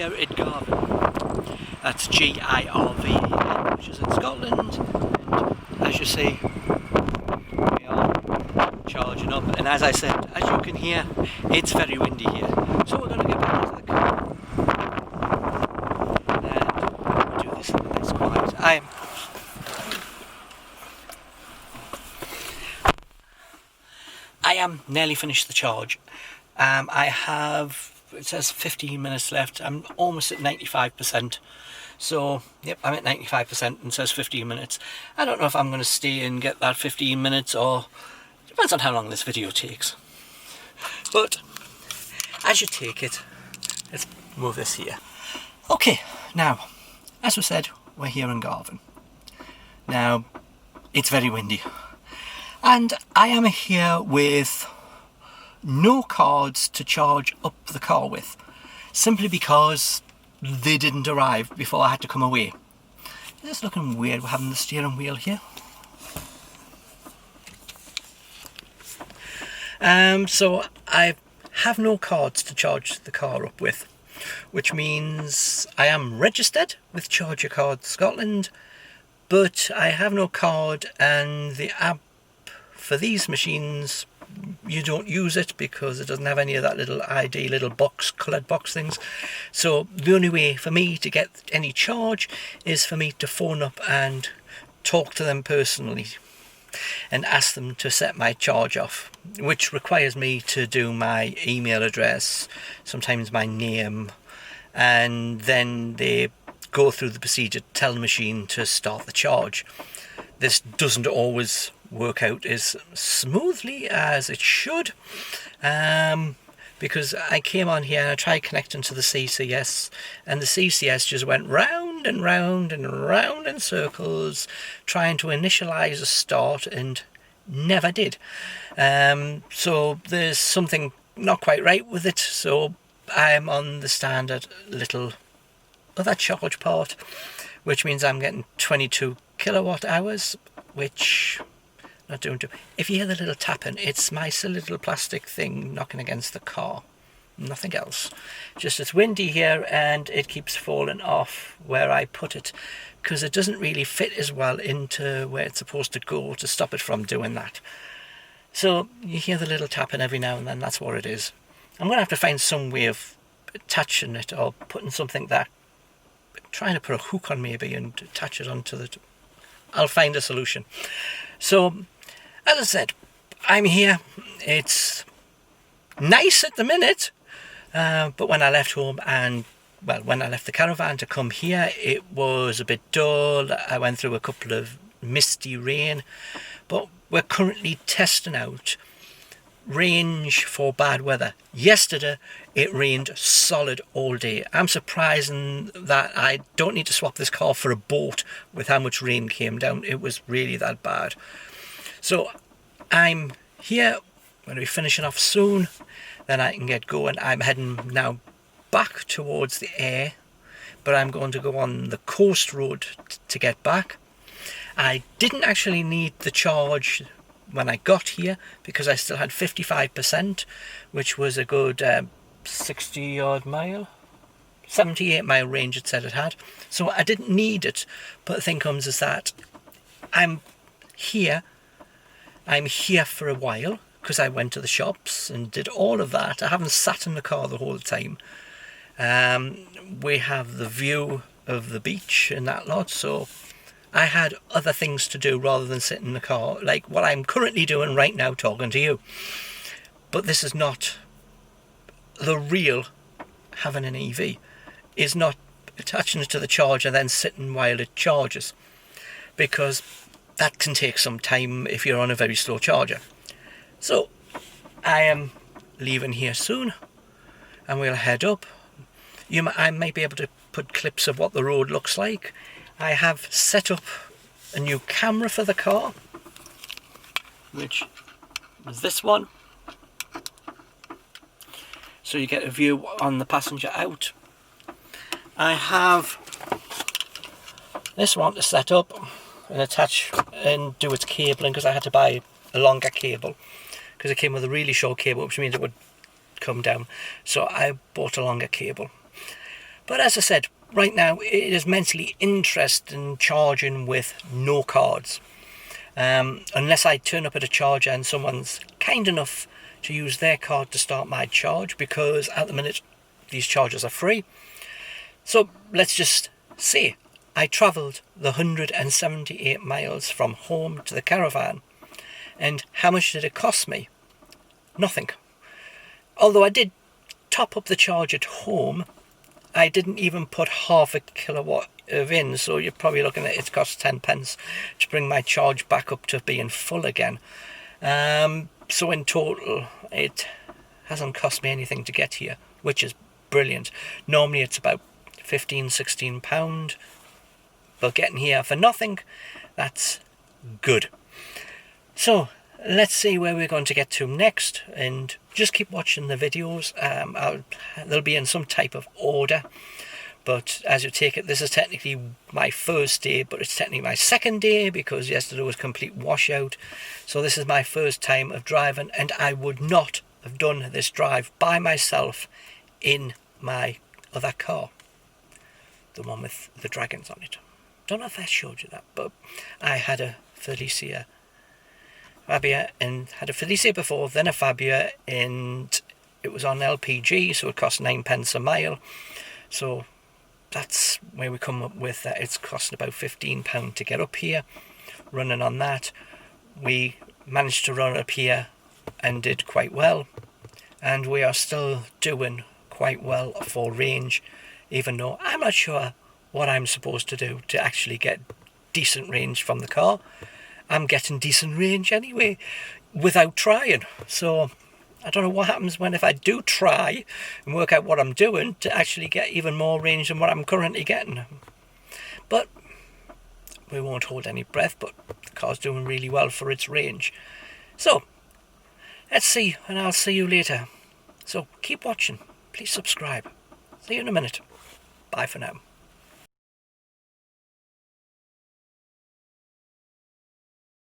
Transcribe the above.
here at Girvan. That's Girvan, which is in Scotland. And as you see, we are charging up. And as I said, as you can hear, it's very windy here. So we're going to get back into the car. And we'll do this in a nice quiet. I am nearly finished the charge. I have, it says 15 minutes left. I'm almost at 95%. So, yep, I'm at 95% and it says 15 minutes. I don't know if I'm going to stay and get that 15 minutes or depends on how long this video takes. But as you take it, let's move this here. Okay, now, as we said, we're here in Girvan. Now, it's very windy. And I am here with no cards to charge up the car with, simply because they didn't arrive before I had to come away. Is this looking weird, we're having the steering wheel here? So I have no cards to charge the car up with, which means I am registered with Charge Your Card Scotland, but I have no card, and the app for these machines, you don't use it because it doesn't have any of that little ID, little box, coloured box things. So the only way for me to get any charge is for me to phone up and talk to them personally and ask them to set my charge off, which requires me to do my email address, sometimes my name, and then they go through the procedure to tell the machine to start the charge. This doesn't always work out as smoothly as it should, because I came on here and I tried connecting to the CCS, and the CCS just went round and round and round in circles trying to initialize a start and never did. So there's something not quite right with it, so I'm on the standard little other charge part, which means I'm getting 22 kilowatt hours, which not doing too. If you hear the little tapping, it's my silly little plastic thing knocking against the car, nothing else. Just it's windy here and it keeps falling off where I put it, because it doesn't really fit as well into where it's supposed to go to stop it from doing that. So you hear the little tapping every now and then, that's what it is. I'm going to have to find some way of attaching it, or putting something that, trying to put a hook on maybe and attach it onto the, I'll find a solution. So as I said, I'm here. It's nice at the minute, but when I left home and, well, when I left the caravan to come here, it was a bit dull. I went through a couple of misty rain, but we're currently testing out range for bad weather. Yesterday it rained solid all day. I'm surprised that I don't need to swap this car for a boat with how much rain came down. It was really that bad. So I'm here, I'm going to be finishing off soon, then I can get going. I'm heading now back towards the air, but I'm going to go on the coast road to get back. I didn't actually need the charge when I got here because I still had 55%, which was a good 60 odd mile, 78 mile range it said it had. So I didn't need it, but the thing comes is that I'm here for a while because I went to the shops and did all of that. I haven't sat in the car the whole time. We have the view of the beach and that lot, so I had other things to do rather than sit in the car, like what I'm currently doing right now, talking to you. But this is not the real having an EV, is not attaching it to the charger and then sitting while it charges, because that can take some time if you're on a very slow charger. So I am leaving here soon and we'll head up. I might be able to put clips of what the road looks like. I have set up a new camera for the car, which is this one, so you get a view on the passenger out. I have this one to set up and attach and do its cabling, because I had to buy a longer cable because it came with a really short cable, which means it would come down, so I bought a longer cable. But as I said, right now it is mentally interested in charging with no cards. Unless I turn up at a charger and someone's kind enough to use their card to start my charge, because at the minute these chargers are free. So let's just say I travelled the 178 miles from home to the caravan, and how much did it cost me? Nothing. Although I did top up the charge at home, I didn't even put half a kilowatt of in, so you're probably looking at it costs 10 pence to bring my charge back up to being full again. So in total it hasn't cost me anything to get here, which is brilliant. Normally it's about £15-16, but getting here for nothing, that's good. So let's see where we're going to get to next, and just keep watching the videos. They'll be in some type of order, but as you take it, this is technically my first day, but it's technically my second day because yesterday was complete washout. So this is my first time of driving, and I would not have done this drive by myself in my other car, the one with the dragons on it. Don't know if I showed you that, but I had a Fabia and had a Felicia before, then a Fabia, and it was on LPG, so it cost 9 pence a mile. So that's where we come up with that. It's costing about £15 to get up here. Running on that, we managed to run up here and did quite well, and we are still doing quite well for range, even though I'm not sure what I'm supposed to do to actually get decent range from the car. I'm getting decent range anyway without trying, so I don't know what happens if I do try and work out what I'm doing to actually get even more range than what I'm currently getting. But we won't hold any breath, but the car's doing really well for its range. So let's see, and I'll see you later. So keep watching, please subscribe. See you in a minute. Bye for now.